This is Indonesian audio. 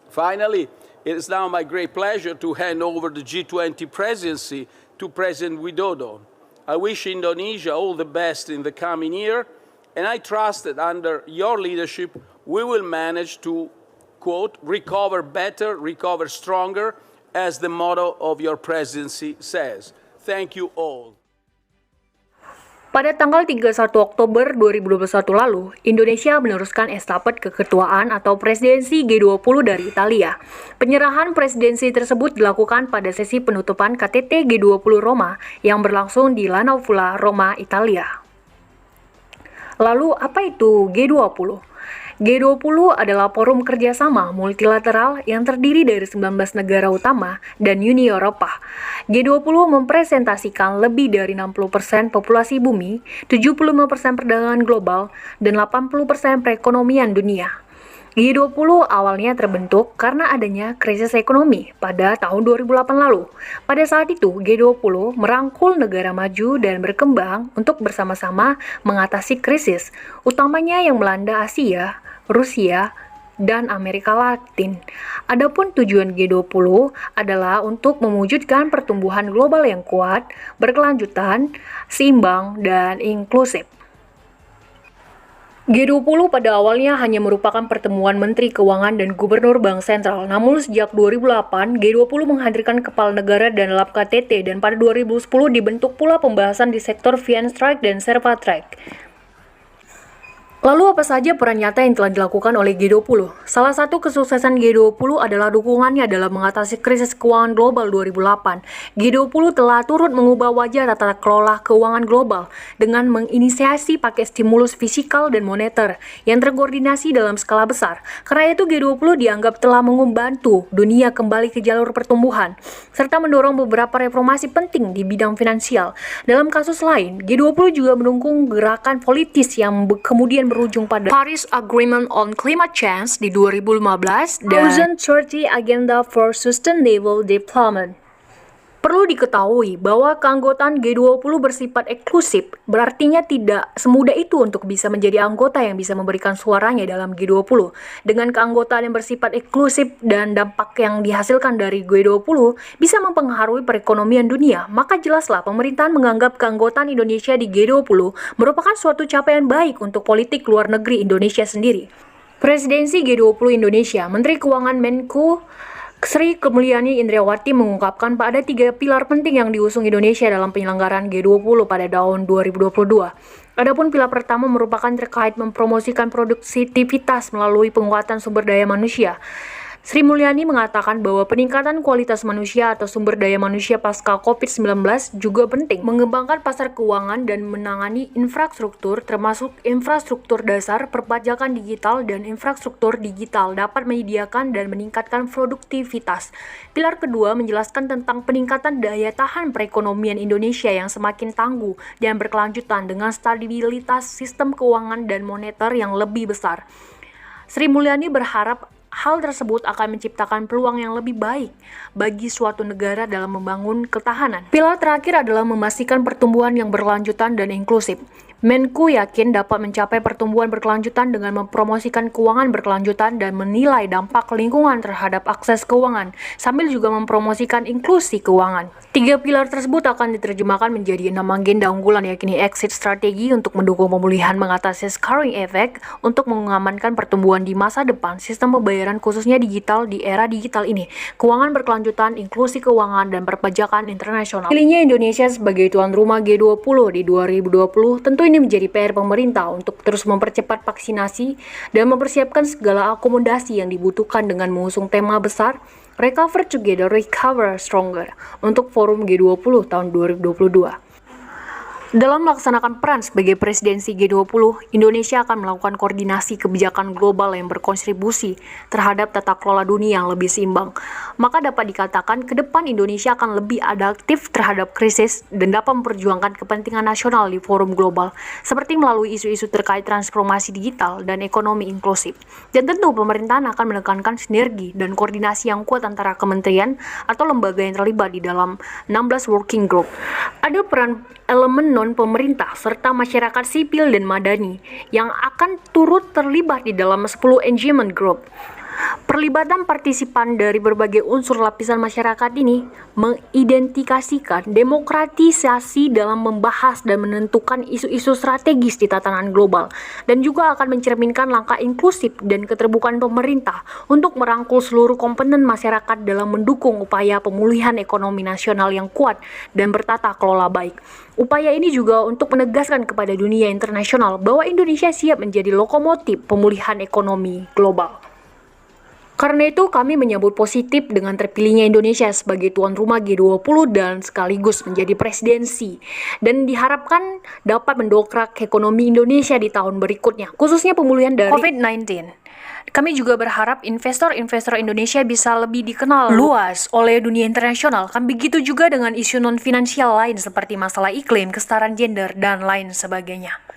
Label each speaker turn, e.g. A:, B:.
A: Finally, it is now my great pleasure to hand over the G20 presidency to President Widodo. I wish Indonesia all the best in the coming year, and I trust that under your leadership, we will manage to, quote, recover better, recover stronger, as the motto of your presidency says. Thank you all.
B: Pada tanggal 31 Oktober 2021 lalu, Indonesia meneruskan estafet keketuaan atau presidensi G20 dari Italia. Penyerahan presidensi tersebut dilakukan pada sesi penutupan KTT G20 Roma yang berlangsung di Lanavula, Roma, Italia. Lalu apa itu G20? G20 adalah forum kerjasama multilateral yang terdiri dari 19 negara utama dan Uni Eropa. G20 mempresentasikan lebih dari 60% populasi bumi, 75% perdagangan global, dan 80% perekonomian dunia. G20 awalnya terbentuk karena adanya krisis ekonomi pada tahun 2008 lalu. Pada saat itu, G20 merangkul negara maju dan berkembang untuk bersama-sama mengatasi krisis, utamanya yang melanda Asia, Rusia, dan Amerika Latin. Adapun tujuan G20 adalah untuk mewujudkan pertumbuhan global yang kuat, berkelanjutan, seimbang, dan inklusif. G20 pada awalnya hanya merupakan pertemuan Menteri Keuangan dan Gubernur Bank Sentral. Namun sejak 2008, G20 menghadirkan kepala negara dan dalam KTT, dan pada 2010 dibentuk pula pembahasan di sektor Fianstrike dan Servatrike. Lalu apa saja peran nyata yang telah dilakukan oleh G20? Salah satu kesuksesan G20 adalah dukungannya dalam mengatasi krisis keuangan global 2008. G20 telah turut mengubah wajah tata kelola keuangan global dengan menginisiasi paket stimulus fiskal dan moneter yang terkoordinasi dalam skala besar. Karena itu G20 dianggap telah membantu dunia kembali ke jalur pertumbuhan, serta mendorong beberapa reformasi penting di bidang finansial. Dalam kasus lain, G20 juga mendukung gerakan politis yang kemudian berujung pada Paris Agreement on Climate Change di 2015 dan 2030 Agenda for Sustainable Development. Perlu diketahui bahwa keanggotaan G20 bersifat eksklusif, berartinya tidak semudah itu untuk bisa menjadi anggota yang bisa memberikan suaranya dalam G20. Dengan keanggotaan yang bersifat eksklusif dan dampak yang dihasilkan dari G20 bisa mempengaruhi perekonomian dunia, maka jelaslah pemerintahan menganggap keanggotaan Indonesia di G20 merupakan suatu capaian baik untuk politik luar negeri Indonesia sendiri. Presidensi G20 Indonesia, Menteri Keuangan Menko Sri Kemuliani Indriawati mengungkapkan ada 3 pilar penting yang diusung Indonesia dalam penyelenggaraan G20 pada tahun 2022. Adapun pilar pertama merupakan terkait mempromosikan produktivitas melalui penguatan sumber daya manusia. Sri Mulyani mengatakan bahwa peningkatan kualitas manusia atau sumber daya manusia pasca COVID-19 juga penting. Mengembangkan pasar keuangan dan menangani infrastruktur termasuk infrastruktur dasar, perpajakan digital, dan infrastruktur digital dapat menyediakan dan meningkatkan produktivitas. Pilar kedua menjelaskan tentang peningkatan daya tahan perekonomian Indonesia yang semakin tangguh dan berkelanjutan dengan stabilitas sistem keuangan dan moneter yang lebih besar. Sri Mulyani berharap hal tersebut akan menciptakan peluang yang lebih baik bagi suatu negara dalam membangun ketahanan. Pilar terakhir adalah memastikan pertumbuhan yang berkelanjutan dan inklusif. Menko yakin dapat mencapai pertumbuhan berkelanjutan dengan mempromosikan keuangan berkelanjutan dan menilai dampak lingkungan terhadap akses keuangan, sambil juga mempromosikan inklusi keuangan. 3 pilar tersebut akan diterjemahkan menjadi 6 agenda unggulan, yakni exit strategi untuk mendukung pemulihan, mengatasi scaring effect untuk mengamankan pertumbuhan di masa depan, sistem pembayaran khususnya digital di era digital ini, keuangan berkelanjutan, inklusi keuangan, dan perpajakan internasional. Pilihnya Indonesia sebagai tuan rumah G20 di 2020 tentu ini menjadi PR pemerintah untuk terus mempercepat vaksinasi dan mempersiapkan segala akomodasi yang dibutuhkan dengan mengusung tema besar Recover Together, Recover Stronger untuk Forum G20 tahun 2022. Dalam melaksanakan peran sebagai presidensi G20, Indonesia akan melakukan koordinasi kebijakan global yang berkontribusi terhadap tata kelola dunia yang lebih seimbang. Maka dapat dikatakan ke depan Indonesia akan lebih adaptif terhadap krisis dan dapat memperjuangkan kepentingan nasional di forum global, seperti melalui isu-isu terkait transformasi digital dan ekonomi inklusif. Dan tentu pemerintahan akan menekankan sinergi dan koordinasi yang kuat antara kementerian atau lembaga yang terlibat di dalam 16 working group. Ada peran elemen non-pemerintah serta masyarakat sipil dan madani yang akan turut terlibat di dalam 10 engagement group. Perlibatan partisipan dari berbagai unsur lapisan masyarakat ini mengidentifikasikan demokratisasi dalam membahas dan menentukan isu-isu strategis di tatanan global, dan juga akan mencerminkan langkah inklusif dan keterbukaan pemerintah untuk merangkul seluruh komponen masyarakat dalam mendukung upaya pemulihan ekonomi nasional yang kuat dan bertata kelola baik. Upaya ini juga untuk menegaskan kepada dunia internasional bahwa Indonesia siap menjadi lokomotif pemulihan ekonomi global. Karena itu, kami menyambut positif dengan terpilihnya Indonesia sebagai tuan rumah G20 dan sekaligus menjadi presidensi. Dan diharapkan dapat mendongkrak ekonomi Indonesia di tahun berikutnya, khususnya pemulihan dari COVID-19. Kami juga berharap investor-investor Indonesia bisa lebih dikenal luas oleh dunia internasional. Kan begitu juga dengan isu non-finansial lain seperti masalah iklim, kesetaraan gender, dan lain sebagainya.